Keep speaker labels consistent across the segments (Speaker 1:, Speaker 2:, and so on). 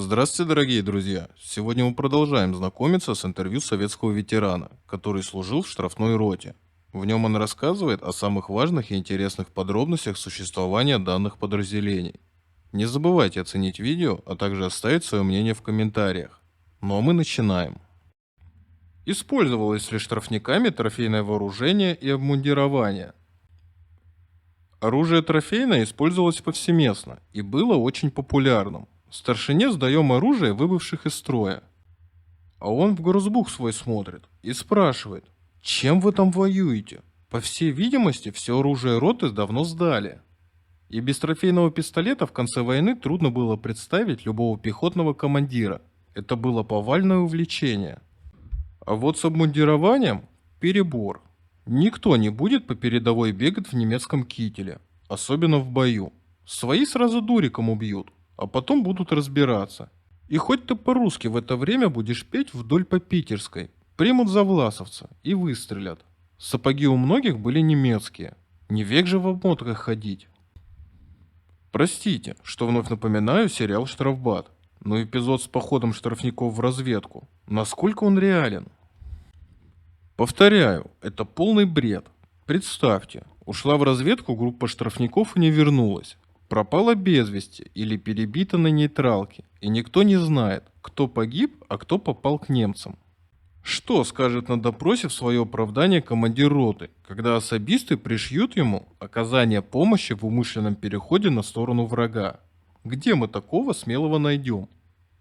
Speaker 1: Здравствуйте, дорогие друзья! Сегодня мы продолжаем знакомиться с интервью советского ветерана, который служил в штрафной роте. В нем он рассказывает о самых важных и интересных подробностях существования данных подразделений. Не забывайте оценить видео, а также оставить свое мнение в комментариях. Ну а мы начинаем. Использовалось ли штрафниками трофейное вооружение и обмундирование? Оружие трофейное использовалось повсеместно и было очень популярным. Старшине сдаем оружие, выбывших из строя. А он в грузбук свой смотрит и спрашивает, чем вы там воюете? По всей видимости, все оружие роты давно сдали. И без трофейного пистолета в конце войны трудно было представить любого пехотного командира. Это было повальное увлечение. А вот с обмундированием перебор. Никто не будет по передовой бегать в немецком кителе, особенно в бою. Свои сразу дуриком убьют, а потом будут разбираться. И хоть ты по-русски в это время будешь петь вдоль по питерской, примут за власовца и выстрелят. Сапоги у многих были немецкие. Не век же в обмотках ходить. Простите, что вновь напоминаю сериал «Штрафбат», но эпизод с походом штрафников в разведку, насколько он реален? Повторяю, это полный бред. Представьте, ушла в разведку группа штрафников и не вернулась. Пропала без вести или перебита на нейтралке, и никто не знает, кто погиб, а кто попал к немцам. Что скажет на допросе в свое оправдание командир роты, когда особисты пришьют ему оказание помощи в умышленном переходе на сторону врага? Где мы такого смелого найдем?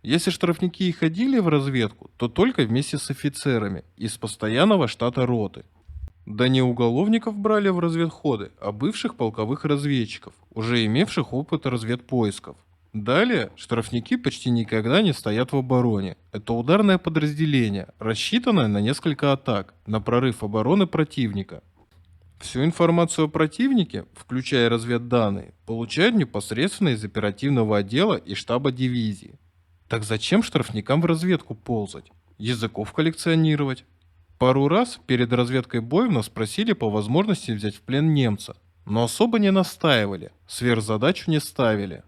Speaker 1: Если штрафники и ходили в разведку, то только вместе с офицерами из постоянного штата роты. Да не уголовников брали в разведходы, а бывших полковых разведчиков, уже имевших опыт разведпоисков. Далее, штрафники почти никогда не стоят в обороне. Это ударное подразделение, рассчитанное на несколько атак, на прорыв обороны противника. Всю информацию о противнике, включая разведданные, получают непосредственно из оперативного отдела и штаба дивизии. Так зачем штрафникам в разведку ползать? Языков коллекционировать? Пару раз перед разведкой боев нас просили по возможности взять в плен немца, но особо не настаивали, сверхзадачу не ставили.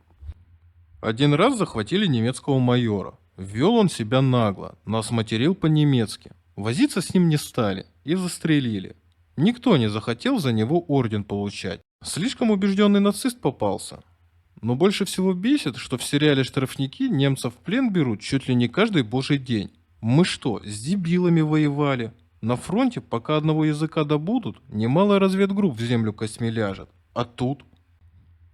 Speaker 1: Один раз захватили немецкого майора. Вел он себя нагло, нас материл по-немецки. Возиться с ним не стали и застрелили. Никто не захотел за него орден получать. Слишком убежденный нацист попался. Но больше всего бесит, что в сериале «Штрафники» немцев в плен берут чуть ли не каждый божий день. Мы что, с дебилами воевали? На фронте, пока одного языка добудут, немало разведгрупп в землю костьми ляжет. А тут?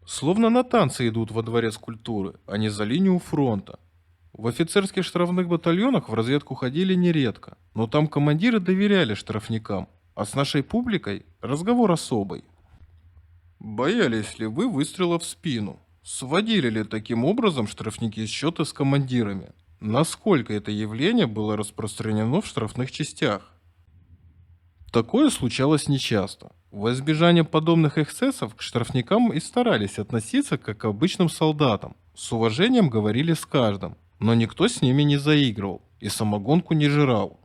Speaker 1: Словно на танцы идут во дворец культуры, а не за линию фронта. В офицерских штрафных батальонах в разведку ходили нередко, но там командиры доверяли штрафникам, а с нашей публикой разговор особый. Боялись ли вы выстрела в спину? Сводили ли таким образом штрафники счеты с командирами? Насколько это явление было распространено в штрафных частях? Такое случалось нечасто. Во избежание подобных эксцессов к штрафникам и старались относиться как к обычным солдатам. С уважением говорили с каждым, но никто с ними не заигрывал и самогонку не жрал.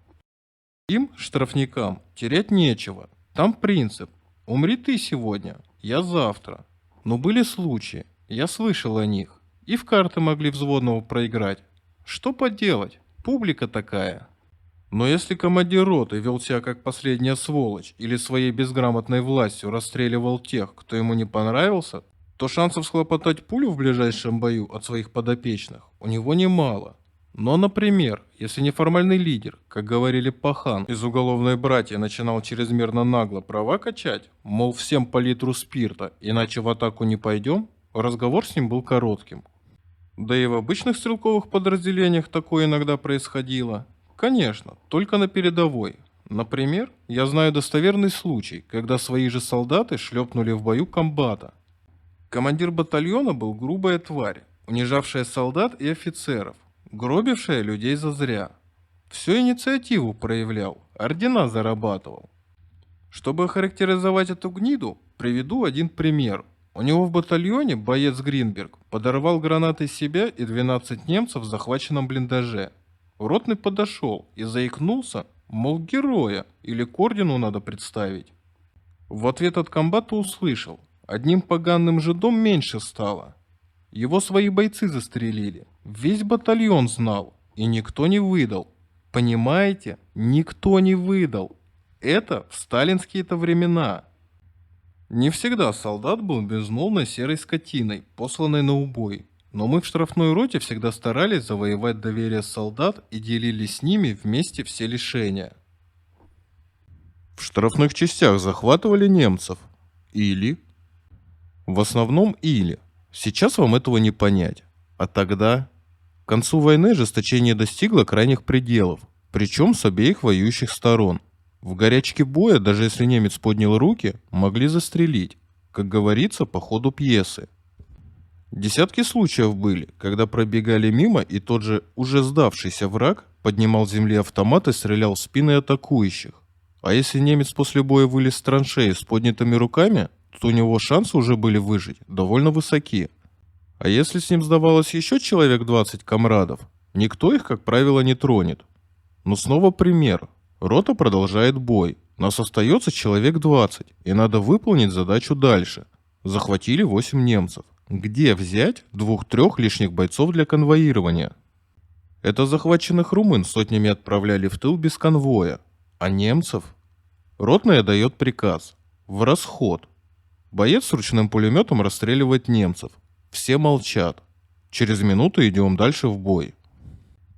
Speaker 1: Им, штрафникам, терять нечего. Там принцип: умри ты сегодня, я завтра. Но были случаи, я слышал о них, и в карты могли взводного проиграть. Что поделать, публика такая. Но если командир роты вел себя как последняя сволочь или своей безграмотной властью расстреливал тех, кто ему не понравился, то шансов схлопотать пулю в ближайшем бою от своих подопечных у него немало. Но, например, если неформальный лидер, как говорили пахан из уголовной братья, начинал чрезмерно нагло права качать, мол, всем по литру спирта, иначе в атаку не пойдем, разговор с ним был коротким. Да и в обычных стрелковых подразделениях такое иногда происходило. Конечно, только на передовой. Например, я знаю достоверный случай, когда свои же солдаты шлепнули в бою комбата. Командир батальона был грубая тварь, унижавшая солдат и офицеров, гробившая людей зазря. Всю инициативу проявлял, ордена зарабатывал. Чтобы охарактеризовать эту гниду, приведу один пример. У него в батальоне боец Гринберг подорвал гранатой себя и 12 немцев в захваченном блиндаже. Ротный подошел и заикнулся, мол, героя или к ордену надо представить. В ответ от комбата услышал: одним поганым жидом меньше стало. Его свои бойцы застрелили. Весь батальон знал. И никто не выдал. Понимаете? Никто не выдал. Это в сталинские-то времена. Не всегда солдат был безмолвной серой скотиной, посланной на убой. Но мы в штрафной роте всегда старались завоевать доверие солдат и делили с ними вместе все лишения. В штрафных частях захватывали немцев. Или? В основном или. Сейчас вам этого не понять. А тогда? К концу войны ожесточение достигло крайних пределов, причем с обеих воюющих сторон. В горячке боя, даже если немец поднял руки, могли застрелить, как говорится, по ходу пьесы. Десятки случаев были, когда пробегали мимо, и тот же уже сдавшийся враг поднимал с земли автомат и стрелял в спины атакующих. А если немец после боя вылез с траншеи с поднятыми руками, то у него шансы уже были выжить довольно высоки. А если с ним сдавалось еще человек 20 комрадов, никто их, как правило, не тронет. Но снова пример. Рота продолжает бой. Нас остается человек 20, и надо выполнить задачу дальше. Захватили 8 немцев. Где взять 2-3 лишних бойцов для конвоирования? Это захваченных румын сотнями отправляли в тыл без конвоя. А немцев? Ротная дает приказ. В расход. Боец с ручным пулеметом расстреливает немцев. Все молчат. Через минуту идем дальше в бой.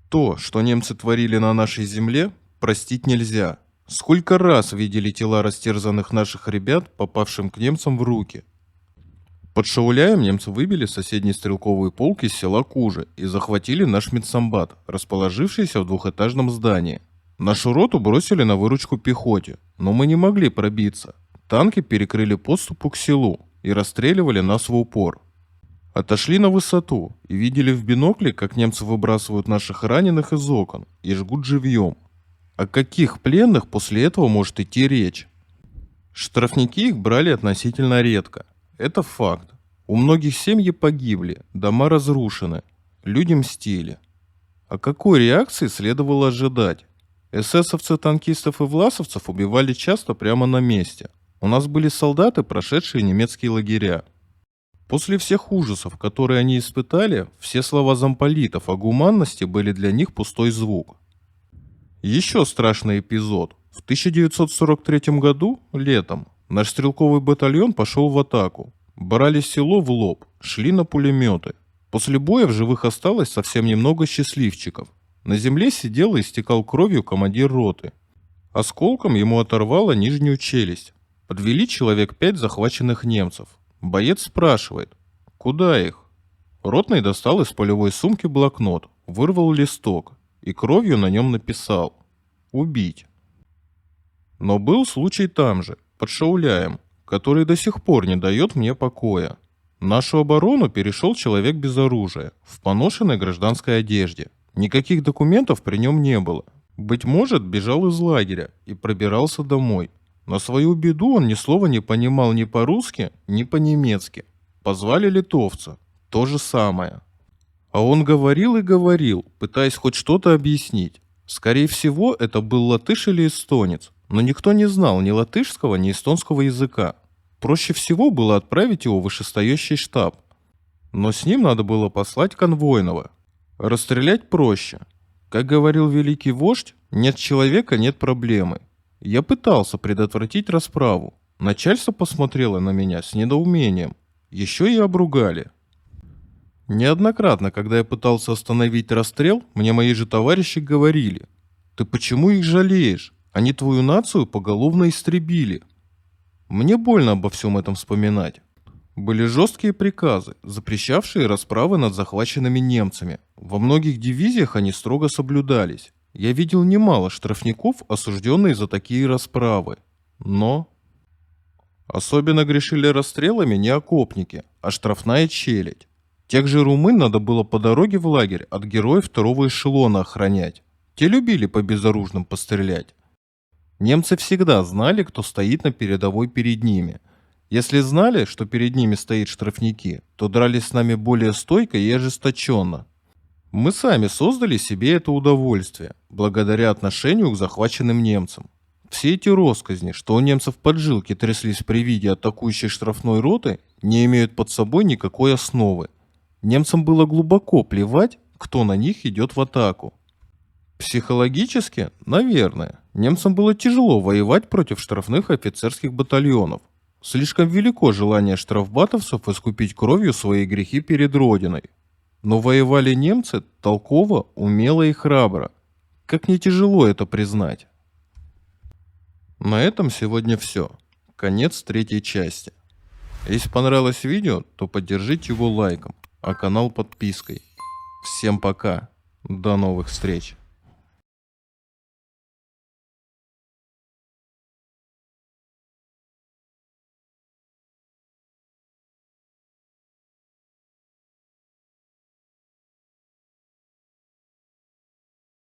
Speaker 1: То, что немцы творили на нашей земле, простить нельзя. Сколько раз видели тела растерзанных наших ребят, попавшим к немцам в руки. Под Шауляем немцы выбили соседний стрелковый полк из села Кужа и захватили наш медсамбат, расположившийся в двухэтажном здании. Нашу роту бросили на выручку пехоте, но мы не могли пробиться. Танки перекрыли подступу к селу и расстреливали нас в упор. Отошли на высоту и видели в бинокле, как немцы выбрасывают наших раненых из окон и жгут живьем. О каких пленных после этого может идти речь? Штрафники их брали относительно редко. Это факт. У многих семьи погибли, дома разрушены, люди мстили. А какой реакции следовало ожидать? Эсэсовцы, танкистов и власовцев убивали часто прямо на месте. У нас были солдаты, прошедшие немецкие лагеря. После всех ужасов, которые они испытали, все слова замполитов о гуманности были для них пустой звук. Еще страшный эпизод. В 1943 году, летом, наш стрелковый батальон пошел в атаку. Брали село в лоб, шли на пулеметы. После боя в живых осталось совсем немного счастливчиков. На земле сидел и истекал кровью командир роты. Осколком ему оторвало нижнюю челюсть. Подвели человек 5 захваченных немцев. Боец спрашивает, куда их? Ротный достал из полевой сумки блокнот, вырвал листок и кровью на нем написал «Убить». Но был случай там же, под Шауляем, который до сих пор не дает мне покоя. Нашу оборону перешел человек без оружия, в поношенной гражданской одежде. Никаких документов при нем не было. Быть может, бежал из лагеря и пробирался домой. На свою беду он ни слова не понимал ни по-русски, ни по-немецки. Позвали литовца. То же самое. А он говорил и говорил, пытаясь хоть что-то объяснить. Скорее всего, это был латыш или эстонец, но никто не знал ни латышского, ни эстонского языка. Проще всего было отправить его в вышестоящий штаб. Но с ним надо было послать конвойного. Расстрелять проще. Как говорил великий вождь, нет человека, нет проблемы. Я пытался предотвратить расправу. Начальство посмотрело на меня с недоумением. Еще и обругали. Неоднократно, когда я пытался остановить расстрел, мне мои же товарищи говорили: «Ты почему их жалеешь? Они твою нацию поголовно истребили». Мне больно обо всем этом вспоминать. Были жесткие приказы, запрещавшие расправы над захваченными немцами. Во многих дивизиях они строго соблюдались. Я видел немало штрафников, осужденных за такие расправы. Но особенно грешили расстрелами не окопники, а штрафная челядь. Тех же румын надо было по дороге в лагерь от героев второго эшелона охранять. Те любили по безоружным пострелять. Немцы всегда знали, кто стоит на передовой перед ними. Если знали, что перед ними стоят штрафники, то дрались с нами более стойко и ожесточенно. Мы сами создали себе это удовольствие, благодаря отношению к захваченным немцам. Все эти россказни, что у немцев поджилки тряслись при виде атакующей штрафной роты, не имеют под собой никакой основы. Немцам было глубоко плевать, кто на них идет в атаку. Психологически, наверное, немцам было тяжело воевать против штрафных офицерских батальонов. Слишком велико желание штрафбатовцев искупить кровью свои грехи перед Родиной. Но воевали немцы толково, умело и храбро. Как не тяжело это признать. На этом сегодня все. Конец третьей части. Если понравилось видео, то поддержите его лайком, а канал подпиской. Всем пока. До новых встреч.